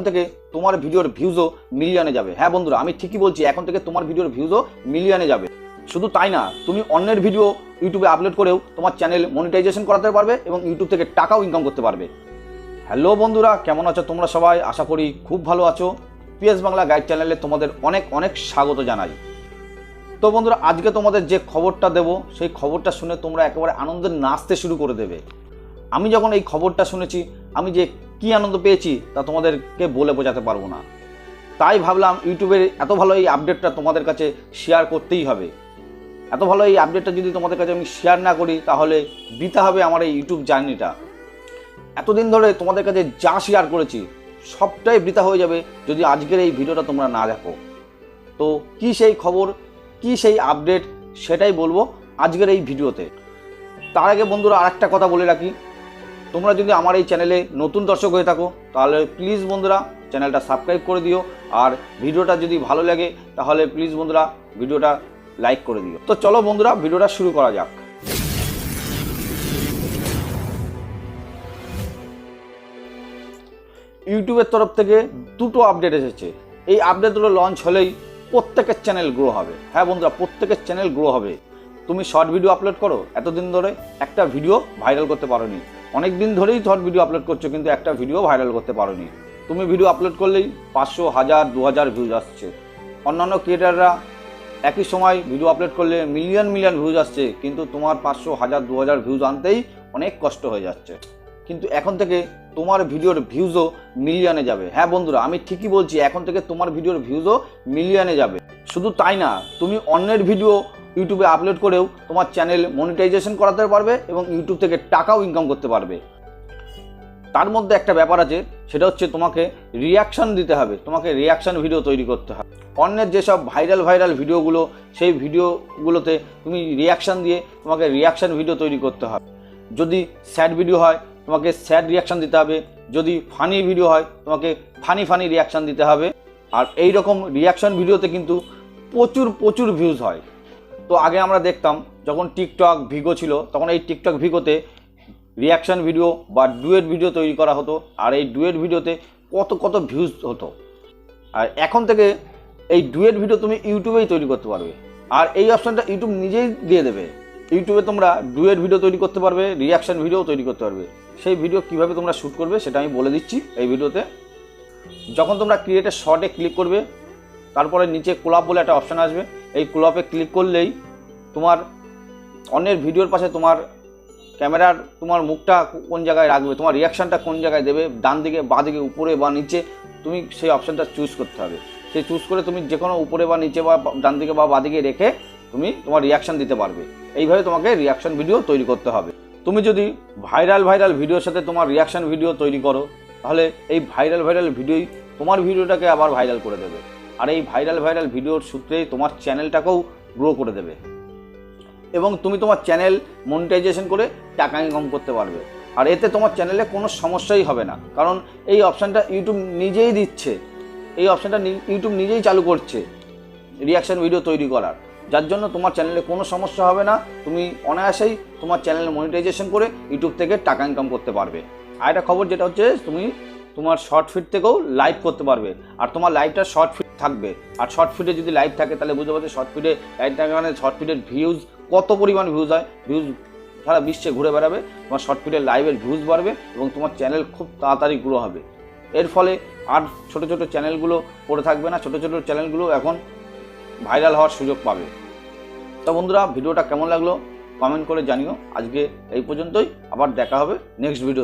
এখন থেকে তোমার ভিডিওর ভিউজও মিলিয়নে যাবে। হ্যাঁ বন্ধুরা, আমি ঠিকই বলছি, এখন থেকে তোমার ভিডিওর ভিউজও মিলিয়নে যাবে। শুধু তাই না, তুমি অন্যের ভিডিও ইউটিউবে আপলোড করেও তোমার চ্যানেল মনিটাইজেশন করাতে পারবে এবং ইউটিউব থেকে টাকাও ইনকাম করতে পারবে। হ্যালো বন্ধুরা, কেমন আছো তোমরা সবাই? আশা করি খুব ভালো আছো। পিএস বাংলা গাইড চ্যানেলে তোমাদের অনেক অনেক স্বাগত জানাই। তো বন্ধুরা, আজকে তোমাদের যে খবরটা দেব সেই খবরটা শুনে তোমরা একেবারে আনন্দে নাচতে শুরু করে দেবে। আমি যখন এই খবরটা শুনেছি, আমি যে কি আনন্দ পেয়েছি তা তোমাদেরকে বলে বোঝাতে পারবো না। তাই ভাবলাম ইউটিউবের এত ভালো এই আপডেটটা তোমাদের কাছে শেয়ার করতেই হবে। এত ভালো এই আপডেটটা যদি তোমাদের কাছে আমি শেয়ার না করি তাহলে বৃথা হবে আমার এই ইউটিউব জার্নিটা। এতদিন ধরে তোমাদের কাছে যা শেয়ার করেছি সবটাই বৃথা হয়ে যাবে যদি আজকের এই ভিডিওটা তোমরা না দেখো। তো কি সেই খবর, কি সেই আপডেট, সেটাই বলবো আজকের এই ভিডিওতে। তার আগে বন্ধুরা আরেকটা কথা বলে রাখি, তোমরা যদি আমার এই চ্যানেলে নতুন দর্শক হয়ে থাকো তাহলে প্লিজ বন্ধুরা চ্যানেলটা সাবস্ক্রাইব করে দিও, আর ভিডিওটা যদি ভালো লাগে তাহলে প্লিজ বন্ধুরা ভিডিওটা লাইক করে দিও। তো চলো বন্ধুরা ভিডিওটা শুরু করা যাক। ইউটিউবের তরফ থেকে দুটো আপডেট এসেছে। এই আপডেটগুলো লঞ্চ হলেই প্রত্যেকের চ্যানেল গ্রো হবে। হ্যাঁ বন্ধুরা, প্রত্যেকের চ্যানেল গ্রো হবে। তুমি শর্ট ভিডিও আপলোড করো, এতদিন ধরে একটা ভিডিও ভাইরাল করতে পারোনি, অনেক দিন ধরেই শর্ট ভিডিও আপলোড করছো কিন্তু একটা ভিডিও ভাইরাল করতে পারোনি। তুমি ভিডিও আপলোড করলেই 500, 1000, 2000 ভিউজ আসছে। অন্যান্য ক্রিয়েটাররা একই সময় ভিডিও আপলোড করলে মিলিয়ন মিলিয়ন ভিউজ আসছে, কিন্তু তোমার 500, 1000, 2000 ভিউজ আনতেই অনেক কষ্ট হয়ে যাচ্ছে। কিন্তু এখন থেকে তোমার ভিডিওর ভিউজও মিলিয়নে যাবে। হ্যাঁ বন্ধুরা, আমি ঠিকই বলছি, এখন থেকে তোমার ভিডিওর ভিউজও মিলিয়নে যাবে। শুধু তাই না, তুমি অন্যের ভিডিও ইউটিউবে আপলোড করেও তোমার চ্যানেল মনিটাইজেশন করাতে পারবে এবং ইউটিউব থেকে টাকাও ইনকাম করতে পারবে। তার মধ্যে একটা ব্যাপার আছে, সেটা হচ্ছে তোমাকে রিয়াকশান দিতে হবে। তোমাকে রিয়াকশান ভিডিও তৈরি করতে হবে। অন্যের যেসব ভাইরাল ভিডিওগুলো, সেই ভিডিওগুলোতে তুমি রিয়াকশান দিয়ে তোমাকে রিয়াকশান ভিডিও তৈরি করতে হবে। যদি স্যাড ভিডিও হয় তোমাকে স্যাড রিয়াকশান দিতে হবে, যদি ফানি ভিডিও হয় তোমাকে ফানি রিয়াকশান দিতে হবে। আর এই রকম রিয়াকশান ভিডিওতে কিন্তু প্রচুর ভিউজ হয়। তো আগে আমরা দেখতাম যখন টিকটক ভিগো ছিল, তখন এই টিকটক ভিগোতে রিয়াকশান ভিডিও বা ডুয়েট ভিডিও তৈরি করা হতো, আর এই ডুয়েট ভিডিওতে কত ভিউজ হতো। আর এখন থেকে এই ডুয়েট ভিডিও তুমি ইউটিউবেই তৈরি করতে পারবে, আর এই অপশানটা ইউটিউব নিজেই দিয়ে দেবে। ইউটিউবে তোমরা ডুয়েট ভিডিও তৈরি করতে পারবে, রিয়াকশান ভিডিও তৈরি করতে পারবে। সেই ভিডিও কিভাবে তোমরা শ্যুট করবে সেটা আমি বলে দিচ্ছি এই ভিডিওতে। যখন তোমরা ক্রিয়েট এ শর্টে ক্লিক করবে, তারপরে নিচে কোলাপ বলে একটা অপশান আসবে। এই কোলাপে ক্লিক করলেই তোমার অন্যের ভিডিওর পাশে তোমার ক্যামেরার তোমার মুখটা কোন জায়গায় রাখবে, তোমার রিয়াকশানটা কোন জায়গায় দেবে, ডান দিকে, বাঁ দিকে, উপরে বা নিচে, তুমি সেই অপশানটা চুজ করতে হবে। সেই চুজ করে তুমি যে কোনো উপরে বা নিচে বা ডান দিকে বা বাঁ দিকে রেখে তুমি তোমার রিয়াকশান দিতে পারবে। এইভাবে তোমাকে রিয়াকশান ভিডিও তৈরি করতে হবে। তুমি যদি ভাইরাল ভিডিওর সাথে তোমার রিয়াকশান ভিডিও তৈরি করো, তাহলে এই ভাইরাল ভিডিওই তোমার ভিডিওটাকে আবার ভাইরাল করে দেবে, আর এই ভাইরাল ভিডিওর সূত্রেই তোমার চ্যানেলটাকেও গ্রো করে দেবে এবং তুমি তোমার চ্যানেল মনিটাইজেশন করে টাকা ইনকাম করতে পারবে। আর এতে তোমার চ্যানেলে কোনো সমস্যাই হবে না, কারণ এই অপশানটা ইউটিউব নিজেই দিচ্ছে। এই অপশানটা ইউটিউব নিজেই চালু করছে রিয়াকশান ভিডিও তৈরি করার, যার জন্য তোমার চ্যানেলে কোনো সমস্যা হবে না। তুমি অনায়াসেই তোমার চ্যানেল মনিটাইজেশন করে ইউটিউব থেকে টাকা ইনকাম করতে পারবে। আর একটা খবর যেটা হচ্ছে, তুমি তোমার শর্ট ফিড থেকেও লাইভ করতে পারবে, আর তোমার লাইভটা শর্ট ফিড থাকবে। আর শর্ট ফিডে যদি লাইভ থাকে তাহলে বুঝতে পারছো শর্ট ফিডে লাইভ থাকে মানে শর্ট ফিডের ভিউজ কত পরিমাণ ভিউজ হয়। ভিউজ সারা বিশ্বে ঘুরে বেড়াবে, তোমার শর্ট ফিডের লাইভের ভিউজ বাড়বে এবং তোমার চ্যানেল খুব তাড়াতাড়ি গ্রো হবে। এর ফলে আর ছোট চ্যানেলগুলো পড়ে থাকবে না, ছোট চ্যানেলগুলো এখন ভাইরাল হওয়ার সুযোগ পাবে। তো বন্ধুরা, ভিডিওটা কেমন লাগলো কমেন্ট করে জানিও। আজকে এই পর্যন্তই, আবার দেখা হবে নেক্সট ভিডিও।